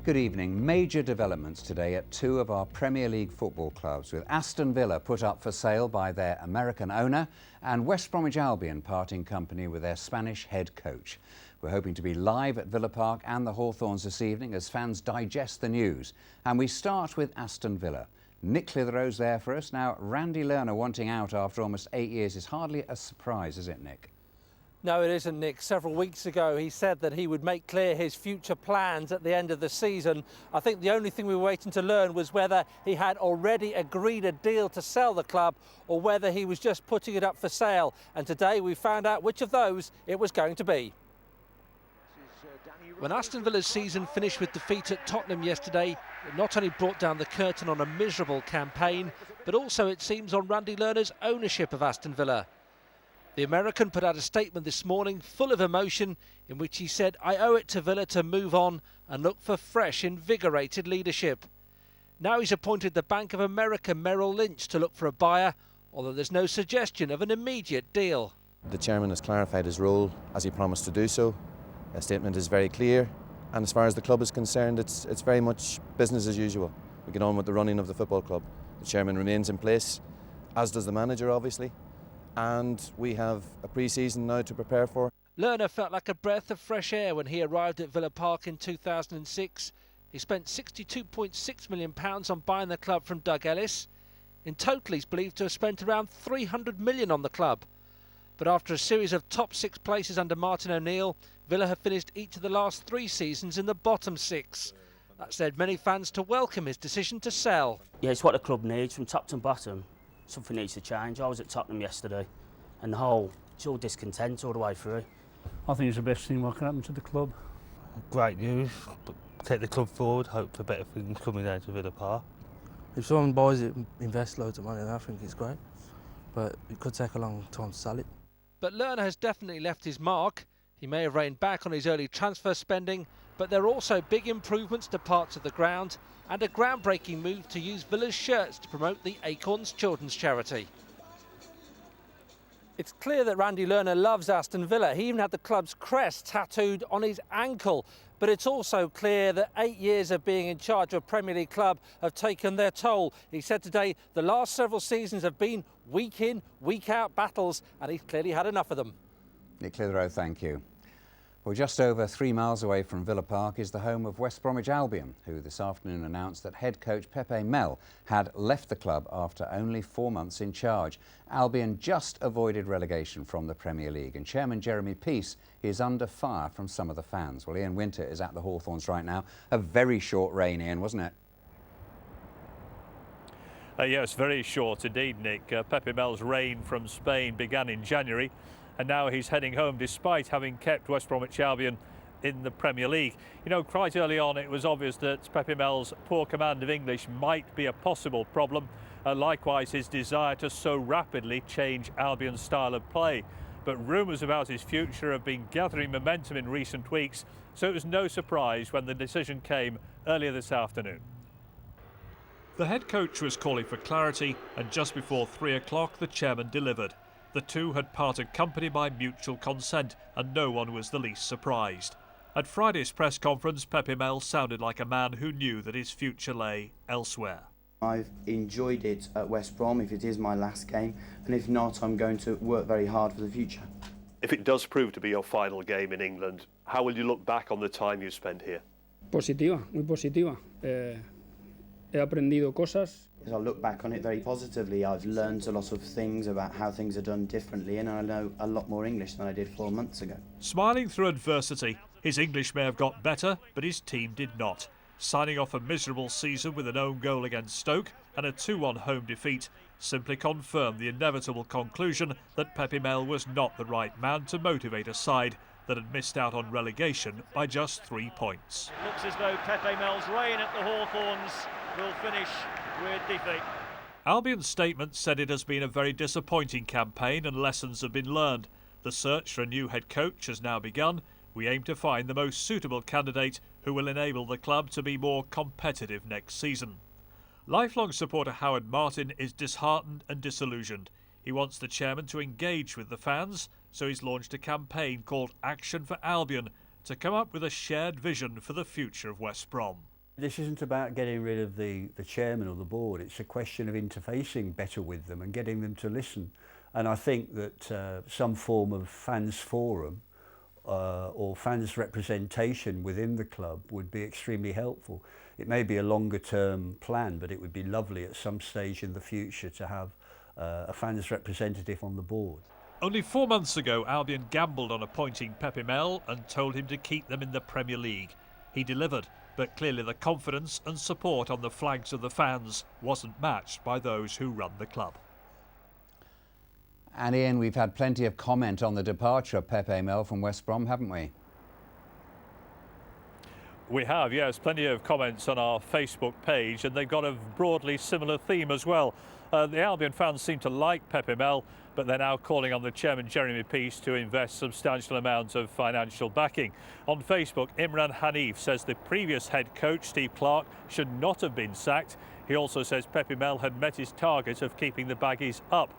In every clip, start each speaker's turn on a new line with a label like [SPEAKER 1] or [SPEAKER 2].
[SPEAKER 1] Good evening. Major developments today at two of our Premier League football clubs, with Aston Villa put up for sale by their American owner and West Bromwich Albion parting company with their Spanish head coach. We're hoping to be live at Villa Park and the Hawthorns this evening as fans digest the news. And we start with Aston Villa. Nick Clitheroe's there for us. Now, Randy Lerner wanting out after almost 8 years is hardly a surprise, is it, Nick?
[SPEAKER 2] No, it isn't, Nick. Several weeks ago, he said that he would make clear his future plans at the end of the season. I think the only thing we were waiting to learn was whether he had already agreed a deal to sell the club or whether he was just putting it up for sale. And today we found out which of those it was going to be.
[SPEAKER 3] When Aston Villa's season finished with defeat at Tottenham yesterday, it not only brought down the curtain on a miserable campaign, but also, it seems, on Randy Lerner's ownership of Aston Villa. The American put out a statement this morning full of emotion in which he said, "I owe it to Villa to move on and look for fresh, invigorated leadership." Now he's appointed the Bank of America Merrill Lynch to look for a buyer, although there's no suggestion of an immediate deal.
[SPEAKER 4] The chairman has clarified his role as he promised to do so. The statement is very clear, and as far as the club is concerned, it's very much business as usual. We get on with the running of the football club. The chairman remains in place, as does the manager, obviously. And we have a pre-season now to prepare for.
[SPEAKER 3] Lerner felt like a breath of fresh air when he arrived at Villa Park in 2006. He spent £62.6 million on buying the club from Doug Ellis. In total, he's believed to have spent around £300 million on the club. But after a series of top six places under Martin O'Neill, Villa have finished each of the last 3 seasons in the bottom 6. That's led many fans to welcome his decision to sell.
[SPEAKER 5] Yeah, it's what the club needs from top to bottom. Something needs to change. I was at Tottenham yesterday and it's all discontent all the way through.
[SPEAKER 6] I think it's the best thing that can happen to the club.
[SPEAKER 7] Great news, but take the club forward, hope for better things coming down to Villa Park.
[SPEAKER 8] If someone buys it, invests loads of money, then I think it's great. But it could take a long time to sell it.
[SPEAKER 3] But Lerner has definitely left his mark. He may have reined back on his early transfer spending, but there are also big improvements to parts of the ground and a groundbreaking move to use Villa's shirts to promote the Acorns Children's Charity.
[SPEAKER 2] It's clear that Randy Lerner loves Aston Villa. He even had the club's crest tattooed on his ankle. But it's also clear that 8 years of being in charge of a Premier League club have taken their toll. He said today the last several seasons have been week in, week out battles, and he's clearly had enough of them.
[SPEAKER 1] Nick Clitheroe, thank you. Well, just over 3 miles away from Villa Park is the home of West Bromwich Albion, who this afternoon announced that head coach Pepe Mel had left the club after only 4 months in charge. Albion just avoided relegation from the Premier League, and Chairman Jeremy Peace is under fire from some of the fans. Well, Ian Winter is at the Hawthorns right now. A very short reign, Ian, wasn't it?
[SPEAKER 9] Yes, very short indeed, Nick. Pepe Mel's reign from Spain began in January, and now he's heading home despite having kept West Bromwich Albion in the Premier League. You know, quite early on it was obvious that Pepe Mel's poor command of English might be a possible problem. Likewise, his desire to so rapidly change Albion's style of play. But rumours about his future have been gathering momentum in recent weeks, so it was no surprise when the decision came earlier this afternoon. The head coach was calling for clarity, and just before 3 o'clock the chairman delivered. The two had parted company by mutual consent, and no one was the least surprised. At Friday's press conference, Pepe Mel sounded like a man who knew that his future lay elsewhere.
[SPEAKER 10] I've enjoyed it at West Brom if it is my last game, and if not, I'm going to work very hard for the future.
[SPEAKER 9] If it does prove to be your final game in England, how will you look back on the time you spent here?
[SPEAKER 6] Positiva, muy positiva. He aprendido cosas.
[SPEAKER 10] As I look back on it very positively, I've learned a lot of things about how things are done differently, and I know a lot more English than I did 4 months ago.
[SPEAKER 9] Smiling through adversity, his English may have got better, but his team did not. Signing off a miserable season with an own goal against Stoke and a 2-1 home defeat simply confirmed the inevitable conclusion that Pepe Mel was not the right man to motivate a side that had missed out on relegation by just 3 points.
[SPEAKER 11] It looks as though Pepe Mel's reign at the Hawthorns will finish with defeat.
[SPEAKER 9] Albion's statement said it has been a very disappointing campaign and lessons have been learned. The search for a new head coach has now begun. We aim to find the most suitable candidate who will enable the club to be more competitive next season. Lifelong supporter Howard Martin is disheartened and disillusioned. He wants the chairman to engage with the fans, so he's launched a campaign called Action for Albion to come up with a shared vision for the future of West Brom.
[SPEAKER 12] This isn't about getting rid of the chairman or the board. It's a question of interfacing better with them and getting them to listen. And I think that some form of fans forum or fans representation within the club would be extremely helpful. It may be a longer term plan, but it would be lovely at some stage in the future to have a fans representative on the board.
[SPEAKER 9] Only 4 months ago, Albion gambled on appointing Pepe Mel and told him to keep them in the Premier League. He delivered, but clearly the confidence and support on the flags of the fans wasn't matched by those who run the club.
[SPEAKER 1] And Ian, we've had plenty of comment on the departure of Pepe Mel from West Brom, haven't we?
[SPEAKER 9] We have, yes, plenty of comments on our Facebook page, and they've got a broadly similar theme as well. The Albion fans seem to like Pepe Mel, but they're now calling on the chairman, Jeremy Peace, to invest substantial amounts of financial backing. On Facebook, Imran Hanif says the previous head coach, Steve Clarke, should not have been sacked. He also says Pepe Mel had met his target of keeping the Baggies up.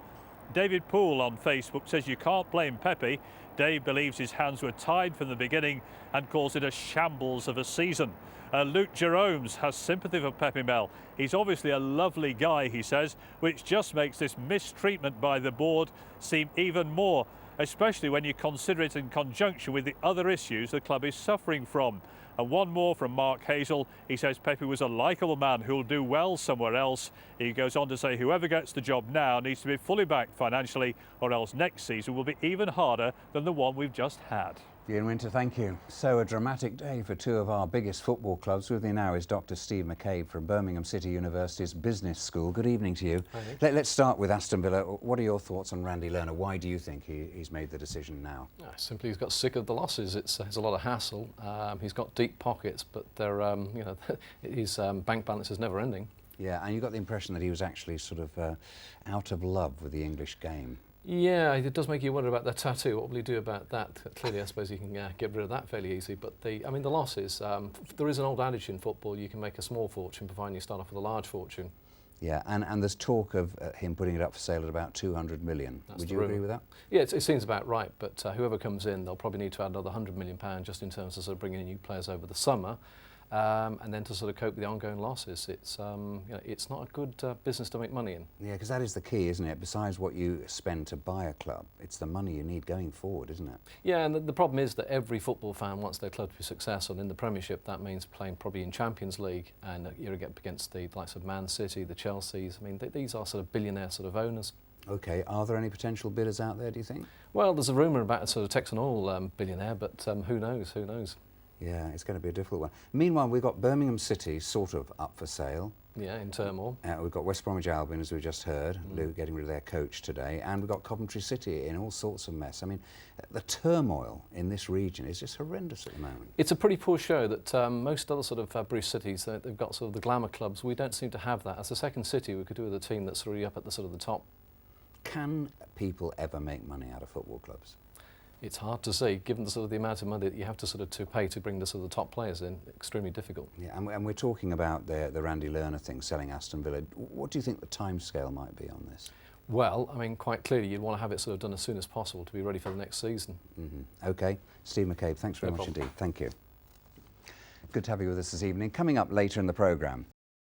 [SPEAKER 9] David Poole on Facebook says you can't blame Pepe. Dave believes his hands were tied from the beginning and calls it a shambles of a season. Luke Jeromes has sympathy for Pepe Mel. He's obviously a lovely guy, he says, which just makes this mistreatment by the board seem even more, especially when you consider it in conjunction with the other issues the club is suffering from. And one more from Mark Hazel. He says Pepe was a likeable man who'll do well somewhere else. He goes on to say whoever gets the job now needs to be fully backed financially, or else next season will be even harder than the one we've just had.
[SPEAKER 1] Ian Winter, thank you. So a dramatic day for two of our biggest football clubs. With me now is Dr. Steve McCabe from Birmingham City University's Business School. Good evening to you. Let's start with Aston Villa. What are your thoughts on Randy Lerner? Why do you think he's made the decision now?
[SPEAKER 13] Simply he's got sick of the losses. It's a lot of hassle. He's got deep pockets, but they're, you know, his bank balance is never ending.
[SPEAKER 1] Yeah, and you got the impression that he was actually sort of out of love with the English game.
[SPEAKER 13] Yeah, it does make you wonder about that tattoo. What will he do about that? Clearly, I suppose he can get rid of that fairly easy. But I mean, the losses. There is an old adage in football: you can make a small fortune, providing you start off with a large fortune.
[SPEAKER 1] Yeah, and there's talk of him putting it up for sale at about 200 million. Would you agree with that?
[SPEAKER 13] Yeah, it seems about right. But whoever comes in, they'll probably need to add another £100 million just in terms of sort of bringing in new players over the summer. And then to sort of cope with the ongoing losses, it's you know, it's not a good business to make money in.
[SPEAKER 1] Yeah, because that is the key, isn't it? Besides what you spend to buy a club, it's the money you need going forward, isn't it?
[SPEAKER 13] Yeah, and the problem is that every football fan wants their club to be successful. In the Premiership, that means playing probably in Champions League, and you're up against the likes of Man City, the Chelseas. I mean, these are sort of billionaire sort of owners.
[SPEAKER 1] Okay, are there any potential bidders out there, do you think?
[SPEAKER 13] Well, there's a rumour about a sort of Texan oil billionaire, but who knows? Who knows?
[SPEAKER 1] Yeah, it's going to be a difficult one. Meanwhile, we've got Birmingham City sort of up for sale.
[SPEAKER 13] Yeah, in turmoil.
[SPEAKER 1] We've got West Bromwich Albion, as we just heard, getting rid of their coach today, and we've got Coventry City in all sorts of mess. I mean, the turmoil in this region is just horrendous at the moment.
[SPEAKER 13] It's a pretty poor show that most other sort of Bruce cities, they've got sort of the glamour clubs. We don't seem to have that. As a second city, we could do with a team that's really up at the sort of the top.
[SPEAKER 1] Can people ever make money out of football clubs?
[SPEAKER 13] It's hard to see, given the sort of the amount of money that you have to sort of to pay to bring the sort of the top players in. Extremely difficult.
[SPEAKER 1] Yeah, and we're talking about the Randy Lerner thing, selling Aston Villa. What do you think the timescale might be on this?
[SPEAKER 13] Well, I mean, quite clearly you'd want to have it sort of done as soon as possible to be ready for the next season.
[SPEAKER 1] OK. Steve McCabe, thanks very much indeed. Thank you. Good to have you with us this evening. Coming up later in the programme,